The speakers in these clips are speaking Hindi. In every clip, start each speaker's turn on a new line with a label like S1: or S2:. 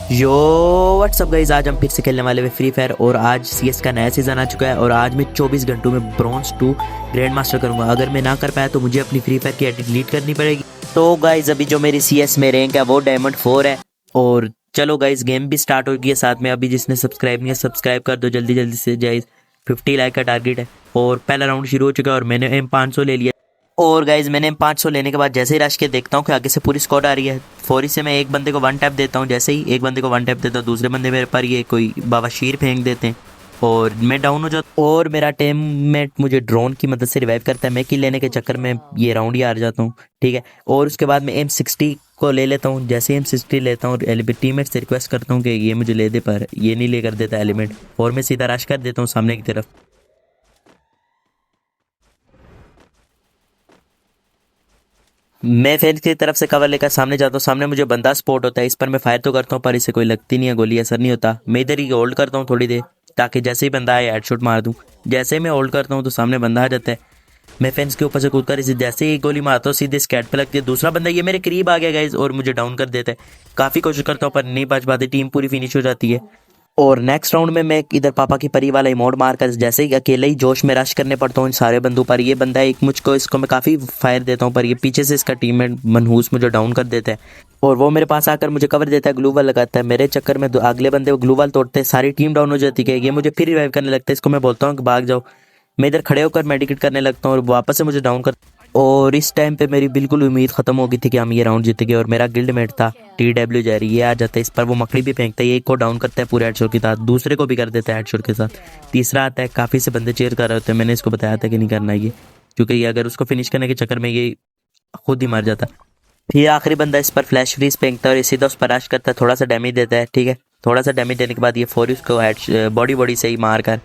S1: यो व्हाट्सअप गाइस, आज हम फिर से खेलने वाले हैं फ्री फायर और आज सीएस का नया सीज़न आ चुका है और आज मैं 24 घंटों में ब्रॉन्ज 2 ग्रैंड मास्टर करूंगा। अगर मैं ना कर पाया तो मुझे अपनी फ्री फायर की आईडी डिलीट करनी पड़ेगी। तो गाइस अभी जो मेरी सीएस में रैंक है वो डायमंड 4 है। और चलो गाइस गेम भी स्टार्ट हो गई है। साथ में अभी जिसने सब्सक्राइब नहीं है सब्सक्राइब कर दो जल्दी जल्दी से गाइस। 50 लाइक का टारगेट है और पहला राउंड शुरू हो चुका है और मैंने M500 ले लिया। और गाइज मैंने 500 लेने के बाद जैसे ही रश के देखता हूँ कि आगे से पूरी स्क्वाड आ रही है, फौरी से मैं एक बंदे को वन टैप देता हूँ। जैसे ही एक बंदे को वन टैप देता हूँ दूसरे बंदे मेरे पर ये कोई बवाशीर फेंक देते हैं और मैं डाउन हो जाता हूँ और मेरा टीममेट मुझे ड्रोन की मदद से रिवाइव करता है। मैं किल लेने के चक्कर में ये राउंड ही हार जाता हूँ, ठीक है। और उसके बाद मैं M60 को ले लेता हूँ। जैसे ही M60 लेता हूँ टीममेट से रिक्वेस्ट करता हूँ कि ये मुझे ले दे, पर ये नहीं लेकर देता एलिमेंट और मैं सीधा रश कर देता हूँ सामने की तरफ। मैं फिर की तरफ से कवर लेकर सामने जाता हूँ। सामने मुझे बंदा स्पॉट होता है। इस पर मैं फायर तो करता हूँ पर इसे कोई लगती नहीं है, गोली असर नहीं होता। मैं इधर ही होल्ड करता हूँ थोड़ी देर ताकि जैसे ही बंदा आए हेडशॉट मार दूँ। जैसे ही मैं होल्ड करता हूँ तो सामने बंदा आ जाता है। मैं फेंस के ऊपर से कूदकर इसे जैसे ही गोली मारता हूँ सीधे स्कैट पे लगती है। दूसरा बंदा ये मेरे करीब आ गया गाइस और मुझे डाउन कर देता है। काफ़ी कोशिश करता हूँ पर नहीं बच पाती, टीम पूरी फिनिश हो जाती है। और नेक्स्ट राउंड में मैं इधर पापा की परी वाला इमोट मारकर जैसे ही अकेले ही जोश में रश करने पड़ता हूँ इन सारे बंदों पर। ये बंदा एक मुझको इसको मैं काफ़ी फायर देता हूँ पर ये पीछे से इसका टीममेट मनहूस मुझे डाउन कर देता है और वो मेरे पास आकर मुझे कवर देता है, ग्लू वॉल लगाता है। मेरे चक्कर में अगले बंदे वो ग्लू वॉल तोड़ते हैं, सारी टीम डाउन हो जाती है। ये मुझे फिर रिवाइव करने लगता है। इसको मैं बोलता हूँ कि भाग जाओ। मैं इधर खड़े होकर मेडिकेट करने लगता हूँ और वापस से मुझे डाउन कर। और इस टाइम पे मेरी बिल्कुल उम्मीद खत्म हो गई थी कि हम ये राउंड जीतेंगे। और मेरा गिल्ड मेट था TW जेरी, ये आ जाता है। इस पर वो मकड़ी भी फेंकता है, एक को डाउन करता है पूरे हेडशॉट के साथ, दूसरे को भी कर देता है हेडशॉट के साथ। तीसरा आता है, काफ़ी से बंदे चेयर कर रहे होते हैं। मैंने इसको बताया था कि नहीं करना ये, क्योंकि ये अगर उसको फिनिश करने के चक्कर में ये खुद ही मर जाता। फिर आखिरी बंदा इस पर फ्लैश फ्रीज फेंकता है और ये सीधा उस पर रश करता है, थोड़ा सा डैमेज देता है, ठीक है। थोड़ा सा डैमेज देने के बाद ये फोरी उसको हेड बॉडी बॉडी से ही मार कर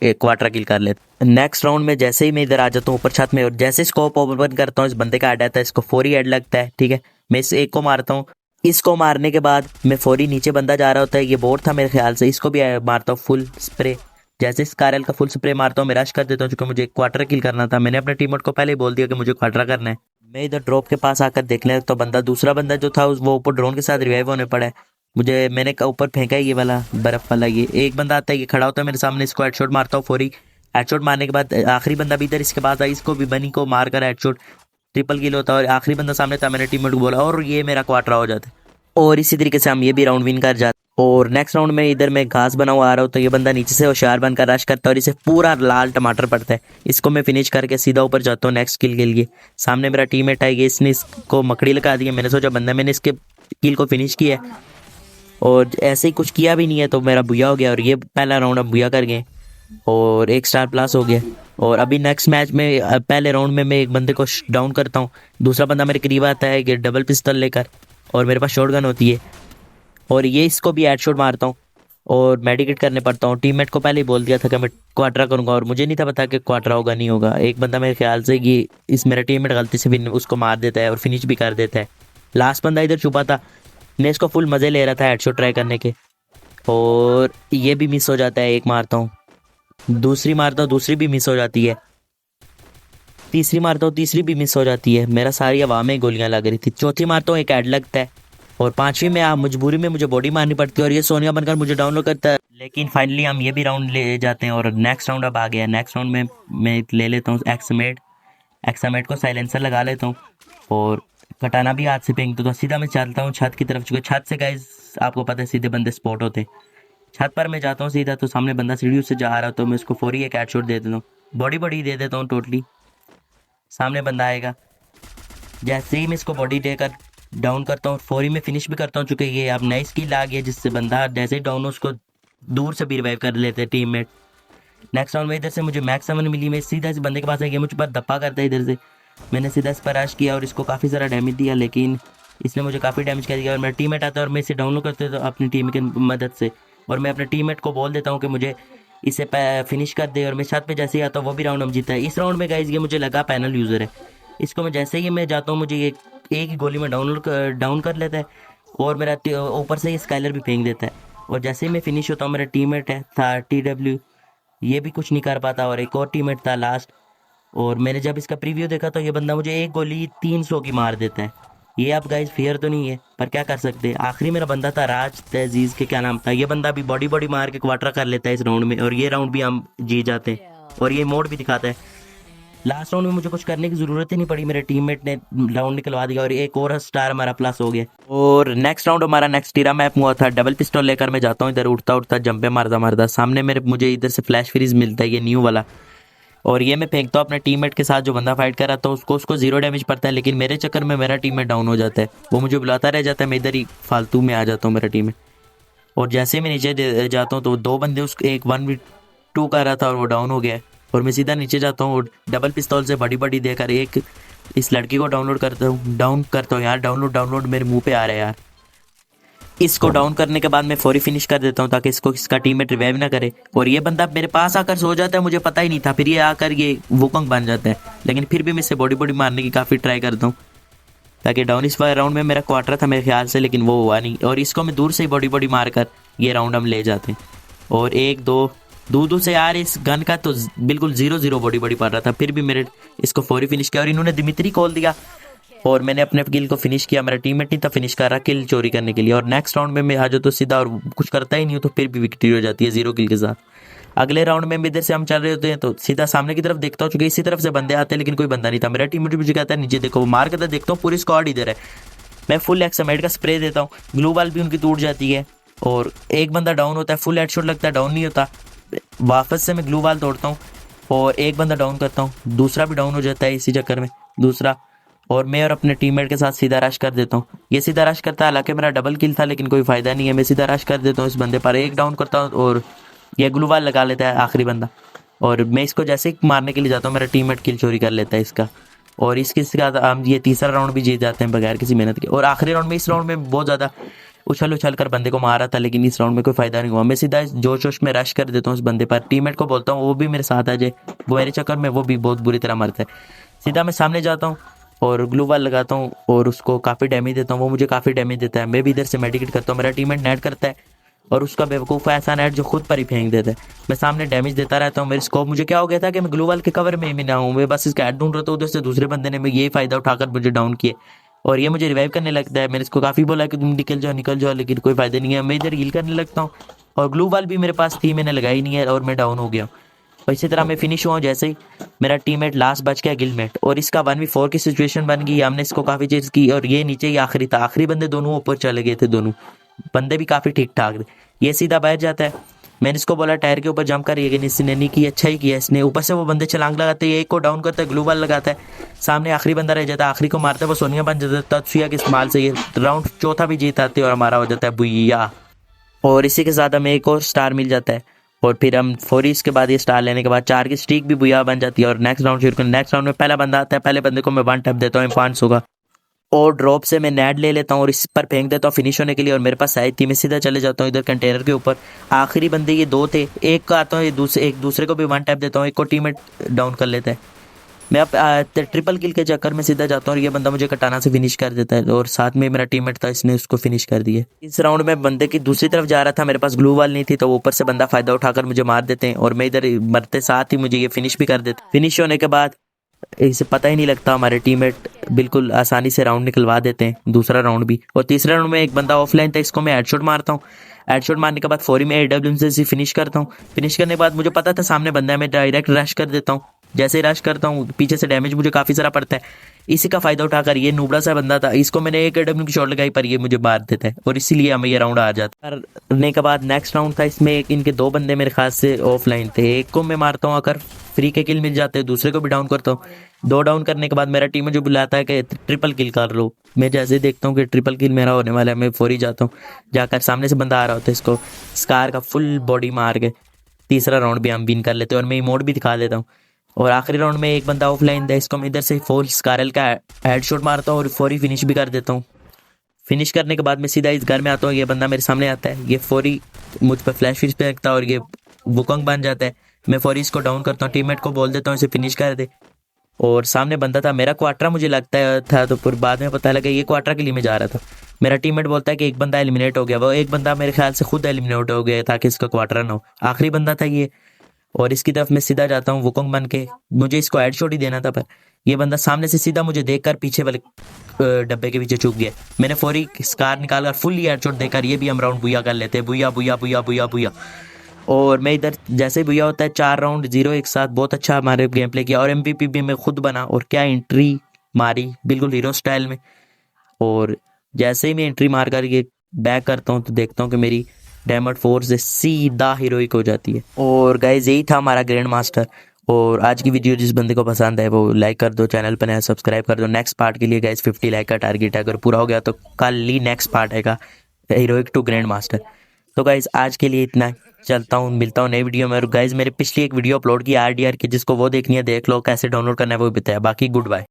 S1: एक क्वार्टर किल कर लेते। नेक्स्ट राउंड में जैसे ही मैं इधर आ जाता हूँ ऊपर छत में और जैसे स्कोप ओपन करता हूँ इस बंदे का हेड आता है, इसको फोरी हेड लगता है, ठीक है। मैं इस एक को मारता हूँ। इसको मारने के बाद मैं फोरी नीचे बंदा जा रहा होता है, ये बोर्ड था मेरे ख्याल से, इसको भी मारता हूँ फुल स्प्रे। जैसे इस कारल का फुल स्प्रे मारता हूँ मैं रश कर देता हूँ क्योंकि मुझे एक क्वार्टर किल करना था। मैंने अपने टीममेट को पहले ही बोल दिया कि मुझे क्वार्टर करना है। मैं इधर ड्रॉप के पास आकर देखने तो बंदा दूसरा बंदा जो था वो ऊपर ड्रोन के साथ रिवाइव होने पड़ा है। मैंने ऊपर फेंका है ये वाला बर्फ वाला, ये एक बंदा आता है, ये खड़ा होता है मेरे सामने, इसको हेडशॉट मारता हूँ फोरी। हेडशॉट मारने के बाद आखिरी बंदा भी इधर इसके पास आया, इसको भी बनी को मार कर हेडशॉट ट्रिपल किल होता है और आखिरी बंदा सामने था। मैंने टीममेट को बोला और ये मेरा क्वार्टर हो जाता है और इसी तरीके से हम ये भी राउंड विन कर जाते। और नेक्स्ट राउंड में इधर मैं घास बना हुआ आ रहा हूँ तो ये बंदा नीचे से होशियार बनकर रश करता है और इसे पूरा लाल टमाटर पड़ता है। इसको मैं फिनिश करके सीधा ऊपर जाता हूँ नेक्स्ट किल के लिए। सामने मेरा टीममेट है, ये इसने इसको मकड़ी लगा दी है। मैंने सोचा बंदा, मैंने इसके किल को फिनिश किया है और ऐसे ही कुछ किया भी नहीं है तो मेरा बुया हो गया और ये पहला राउंड अब बुया कर गए और 1 स्टार+ हो गया। और अभी नेक्स्ट मैच में पहले राउंड में मैं एक बंदे को डाउन करता हूँ, दूसरा बंदा मेरे करीब आता है कि डबल पिस्टल लेकर और मेरे पास शॉटगन होती है और ये इसको भी हेडशॉट मारता हूँ और मेडिकेट करने पड़ता हूँ। टीममेट को पहले ही बोल दिया था कि मैं क्वार्टर करूँगा और मुझे नहीं था पता कि क्वार्टर होगा नहीं होगा। एक बंदा मेरे ख्याल से कि इस मेरा टीममेट गलती से भी उसको मार देता है और फिनिश भी कर देता है। लास्ट बंदा इधर छुपा था, मैं इसको फुल मज़े ले रहा था हेडशॉट ट्राई करने के और ये भी मिस हो जाता है। एक मारता हूँ, दूसरी मारता हूँ, दूसरी भी मिस हो जाती है, तीसरी मारता हूँ, तीसरी भी मिस हो जाती है। मेरा सारी हवा में गोलियां लग रही थी। चौथी मारता हूँ, एक ऐड लगता है और पांचवी में आप मजबूरी में मुझे बॉडी मारनी पड़ती है और ये सोनिया बनकर मुझे डाउनलोड करता है। लेकिन फाइनली हम ये भी राउंड ले जाते हैं और नेक्स्ट राउंड अब आ गया। नेक्स्ट राउंड में मैं ले लेता हूँ एक्सामेट को साइलेंसर लगा लेता हूँ और कटाना भी हाथ से फेंक देता हूँ। सीधा मैं चलता हूँ छत की तरफ, चुके छत से गाइस आपको पता है सीधे बंदे स्पॉट होते। छत पर मैं जाता हूँ सीधा तो सामने बंदा सीढ़ी से जा रहा तो मैं उसको फौरी एक हेडशॉट दे देता हूँ, बॉडी बॉडी दे देता हूँ टोटली। सामने बंदा आएगा, जैसे ही मैं इसको बॉडी देकर डाउन करता हूँ फौरी में फिनिश भी करता हूँ चूँकि ये अब नई स्किल आ गई है जिससे बंदा जैसे ही डाउन हो उसको दूर से भी रिवाइव कर लेते हैं टीममेट। नेक्स्ट राउंड में इधर से मुझे मैक्स 7 मिली, मैं सीधा इस बंदे के पास आएगा, मुझ पर धप्पा करता है इधर से। मैंने सीधा इस पर रश किया और इसको काफ़ी सारा डैमेज दिया लेकिन इसने मुझे काफ़ी डैमेज कर दिया और मेरा टीममेट आता है और मैं इसे डाउनलोड करते तो अपनी टीम की मदद से और मैं अपने टीममेट को बोल देता हूँ कि मुझे इसे फिनिश कर दे और मैं छत पे जैसे ही आता हूँ वो भी राउंड हम जीता है। इस राउंड में गाइस ये मुझे लगा पैनल यूज़र है, इसको मैं जैसे ही मैं जाता हूँ मुझे ये एक ही गोली में डाउन कर लेता है और मेरा ऊपर से ये स्काइलर भी फेंक देता है और जैसे ही मैं फिनिश होता हूँ मेरा टीममेट है था TW, ये भी कुछ नहीं कर पाता और एक और टीममेट था लास्ट। और मैंने जब इसका प्रीव्यू देखा तो ये बंदा मुझे एक गोली 300 की मार देता है ये अब गाइस फेयर तो नहीं है पर क्या कर सकते हैं। आखिरी मेरा बंदा था राज तजीज के, क्या नाम था, ये बंदा भी बॉडी बॉडी मार के क्वार्टर कर लेता है इस राउंड में, और ये राउंड भी हम जीत जाते हैं और ये मोड भी दिखाता है। लास्ट राउंड में मुझे कुछ करने की ज़रूरत ही नहीं पड़ी, मेरे टीममेट ने राउंड निकलवा दिया और एक और स्टार हमारा प्लस हो गया। और नेक्स्ट राउंड हमारा नेक्स्ट टीरा मैप हुआ था। डबल पिस्टल लेकर मैं जाता हूँ इधर, उठता उठता जंपे मारता मारता, सामने मेरे मुझे इधर से फ्लैश फ्रीज मिलता है ये न्यू वाला, और ये मैं फेंकता हूँ अपने टीममेट के साथ जो बंदा फाइट कर रहा था उसको 0 डैमेज पड़ता है, लेकिन मेरे चक्कर में मेरा टीममेट डाउन हो जाता है, वो मुझे बुलाता रह जाता है, मैं इधर ही फालतू में आ जाता हूँ मेरा टीममेट। और जैसे ही मैं नीचे जाता हूँ तो दो बंदे उसको एक 1v2 कर रहा था और वो डाउन हो गया है, और मैं सीधा नीचे जाता हूँ और डबल पिस्तौल से बड़ी बड़ी देकर एक इस लड़की को डाउनलोड करता हूँ, डाउन करता हूँ यार, डाउनलोड मेरे मुंह पे आ रहा है यार। इसको डाउन करने के बाद मैं फौरी फिनिश कर देता हूँ ताकि इसको इसका टीममेट रिवाइव ना करे, और ये बंदा मेरे पास आकर सो जाता है, मुझे पता ही नहीं था, फिर ये आकर ये वुकंग बन जाता है, लेकिन फिर भी मैं इसे बॉडी बॉडी मारने की काफ़ी ट्राई करता हूँ ताकि डाउन। इस वाले राउंड में मेरा क्वार्टर था मेरे ख्याल से, लेकिन वो हुआ नहीं, और इसको मैं दूर से ही बॉडी बॉडी मार कर ये राउंड हम ले जाते हैं। और एक दो दूर दूर से यार इस गन का तो बिल्कुल 0-0 बॉडी बॉडी पड़ रहा था, फिर भी मेरे इसको फौरी फिनिश किया और इन्होंने दिमित्री कॉल दिया और मैंने अपने किल को फिनिश किया। मेरा टीममेट नहीं था फिनिश कर रहा किल चोरी करने के लिए, और नेक्स्ट राउंड में मैं आ जाऊँ तो सीधा और कुछ करता ही नहीं हूँ तो फिर भी विक्ट्री हो जाती है 0 किल के साथ। अगले राउंड में इधर से हम चल रहे होते हैं तो सीधा सामने की तरफ देखता हूँ, चूंकि इसी तरफ से बंदे आते हैं लेकिन कोई बंदा नहीं था। मेरा टीममेट मुझे कहता है नीचे देखो, वो मार के तो देखता हूँ पूरी स्क्वाड इधर है। मैं फुल एक्समेट का स्प्रे देता हूँ, ग्लू वाल भी उनकी टूट जाती है और एक बंदा डाउन होता है, फुल हेडशॉट लगता है, डाउन नहीं होता। वापस से मैं ग्लू वाल तोड़ता हूँ और एक बंदा डाउन करता हूँ, दूसरा भी डाउन हो जाता है इसी चक्कर में दूसरा, और मैं और अपने टीममेट के साथ सीधा रश कर देता हूँ। ये सीधा रश करता है, हालांकि मेरा डबल किल था लेकिन कोई फ़ायदा नहीं है, मैं सीधा रश कर देता हूँ इस बंदे पर, एक डाउन करता हूँ और ये ग्लू वाल लगा लेता है आखिरी बंदा, और मैं इसको जैसे ही मारने के लिए जाता हूँ मेरा टीममेट किल चोरी कर लेता है इसका, और इसके साथ हम ये तीसरा राउंड भी जीत जाते हैं बगैर किसी मेहनत के। और आखिरी राउंड में, इस राउंड में बहुत ज़्यादा उछल उछल कर बंदे को मारा था लेकिन इस राउंड में कोई फ़ायदा नहीं हुआ, मैं सीधा जोश जोश में रश कर देता हूँ उस बंदे पर, टीममेट को बोलता हूँ वो भी मेरे साथ आ जाए, वो मेरे चक्कर में वो भी बहुत बुरी तरह मरता है। सीधा मैं सामने जाता हूँ और ग्लू वाल लगाता हूँ और उसको काफ़ी डैमेज देता हूँ, वो मुझे काफ़ी डैमेज देता है, मैं भी इधर से मेडिकेट करता हूँ, मेरा टीममेट नेट करता है और उसका बेवकूफ़ ऐसा नेट जो खुद पर ही फेंक देता है। मैं सामने डैमेज देता रहता हूँ, मेरे स्कोप मुझे क्या हो गया था कि मैं ग्लू वाल के कवर में ही ना हूँ, मैं बस इसका हेड ढूंढ रहा था, उधर से दूसरे बंदे ने मैं यही फ़ायदा उठाकर मुझे डाउन किए और ये मुझे रिवाइव करने लगता है। मैंने इसको काफ़ी बोला कि तुम निकल जाओ लेकिन कोई फ़ायदा नहीं है, मैं इधर हील करने लगता हूँ और ग्लू वाल भी मेरे पास थी, मैंने लगाई नहीं है और मैं डाउन हो गया। और इसी तरह मैं फिनिश हुआ जैसे ही मेरा टीममेट लास्ट बच गया गिलमेट, और इसका 1v4 की सिचुएशन बन गई, हमने इसको काफ़ी चीज़ की और ये नीचे ही आखिरी था, आखिरी बंदे दोनों ऊपर चले गए थे, दोनों बंदे भी काफ़ी ठीक ठाक थे। ये सीधा बैठ जाता है, मैंने इसको बोला टायर के ऊपर जंप कर, लेकिन इसने नहीं किया, अच्छा ही किया इसने, ऊपर से वो बंदे छलांग लगाते हैं, एक को डाउन करता है, ग्लू वाल लगाता है, सामने आखिरी बंदा रह जाता है, आखिरी को मारता है, वो सोनिया बन जाता है तत्सुया के इस्तेमाल से, ये राउंड चौथा भी जीत आते और हमारा हो जाता है बुइया। और इसी के साथ हमें एक और स्टार मिल जाता है और फिर हम फोरीज के बाद ये स्टार लेने के बाद 4 की स्ट्रीक भी बुया बन जाती है और नेक्स्ट राउंड शुरू कर। नेक्स्ट राउंड में पहला बंदा आता है, पहले बंदे को मैं 1 टैप देता हूँ 500 का, और ड्रॉप से मैं नेट ले लेता हूँ और इस पर फेंक देता हूँ फिनिश होने के लिए, और मेरे पास शायद थी, मैं सीधा चले जाता हूँ इधर कंटेनर के ऊपर। आखिरी बंदे ये 2 थे, एक का आता हूँ एक दूसरे को भी 1 टैप देता हूँ, एक को टीममेट डाउन कर लेता है। मैं अब ट्रिपल किल के चक्कर में सीधा जाता हूँ और ये बंदा मुझे कटाना से फिनिश कर देता है, और साथ में मेरा टीममेट था, इसने उसको फिनिश कर दिया। इस राउंड में बंदे की दूसरी तरफ जा रहा था, मेरे पास ग्लू वाल नहीं थी, तो ऊपर से बंदा फायदा उठाकर मुझे मार देते हैं और मैं इधर मरते साथ ही मुझे ये फिनिश भी कर देते। फिनिश होने के बाद इसे पता ही नहीं लगता, हमारे टीममेट बिल्कुल आसानी से राउंड निकलवा देते हैं, दूसरा राउंड भी। और तीसरे राउंड में एक बंदा ऑफलाइन था, इसको मैं हेडशॉट मारता हूँ, हेडशॉट मारने के बाद फौरी में AWM से फिनिश करता हूँ। फिनिश करने के बाद मुझे पता था सामने बंदा है, मैं डायरेक्ट रश कर देता हूँ, जैसे ही रश करता हूँ पीछे से डैमेज मुझे काफ़ी सारा पड़ता है, इसी का फ़ायदा उठाकर ये नूबड़ा सा बंदा था, इसको मैंने एक AWM की शॉट लगाई पर ये मुझे मार देता है और इसीलिए हमें ये राउंड आ जाता है। करने के बाद नेक्स्ट राउंड था, इसमें एक इनके 2 बंदे मेरे खास से ऑफलाइन थे, एक को मैं मारता हूँ आकर फ्री के किल मिल जाते हैं, दूसरे को भी डाउन करता हूँ। 2 डाउन करने के बाद मेरा टीम जो बुलाता है कि ट्रिपल किल कर लो, मैं जैसे देखता हूँ कि ट्रिपल किल मेरा होने वाला है, मैं फौरी जाता हूँ, जाकर सामने से बंदा आ रहा होता है, इसको स्कार का फुल बॉडी मार के तीसरा राउंड भी हम विन कर लेते हैं और मैं इमोट भी दिखा देता हूँ। और आखिरी राउंड में एक बंदा ऑफलाइन था, इसको मैं इधर से फुल स्कारल का हेडशॉट मारता हूँ और फौरी फिनिश भी कर देता हूँ। फिनिश करने के बाद मैं सीधा इस घर में आता हूँ, ये बंदा मेरे सामने आता है, ये फौरी मुझ पर फ्लैश फिश फेंकता है और ये वुकंग बन जाता है। मैं फौरी इसको डाउन करता हूँ, टीममेट को बोल देता हूँ इसे फिनिश कर दे, और सामने बंदा था मेरा क्वार्टर मुझे लगता है था, तो फिर बाद में पता लगा ये क्वार्टर के लिए मैं जा रहा था। मेरा टीममेट बोलता है कि एक बंदा एलिमिनेट हो गया, वो एक बंदा मेरे ख्याल से खुद एलिमिनेट हो गया ताकि इसका क्वार्टर ना हो, आखिरी बंदा था ये। और इसकी तरफ मैं सीधा जाता हूँ वुकोंग बन के। मुझे इसको हेडशॉट ही देना था, पर ये बंदा सामने से सीधा मुझे देखकर पीछे वाले डब्बे के पीछे छुप गया। मैंने फौरी स्कार निकालकर फुल्ली हेडशॉट देकर ये भी हम राउंड बुया कर लेते हैं। बुया बुया बुया बुया बुया। और मैं इधर जैसे ही बुया होता है 4 राउंड 0 एक साथ, बहुत अच्छा हमारे गेम प्ले किया और एमवीपी भी मैं खुद बना। और क्या एंट्री मारी, बिल्कुल हीरो स्टाइल में। और जैसे ही मैं एंट्री मार कर ये बैक करता हूँ तो देखता हूँ कि मेरी डायमंड 4 से सीधा हीरोइक हो जाती है। और गाइज यही था हमारा ग्रैंड मास्टर। और आज की वीडियो जिस बंदे को पसंद है वो लाइक कर दो, चैनल पर नया सब्सक्राइब कर दो। नेक्स्ट पार्ट के लिए गाइज 50 लाइक का टारगेट है, अगर पूरा हो गया तो कल ही नेक्स्ट पार्ट आएगा हीरोइक टू ग्रैंड मास्टर। तो गाइज आज के लिए इतना, चलता हूँ, मिलता हूँ नई वीडियो में। और गाइज मेरे पिछली एक वीडियो अपलोड की आरडीआर की, जिसको वो देखनी है देख लो, कैसे डाउनलोड करना है वो भी बताया। बाकी गुड बाय।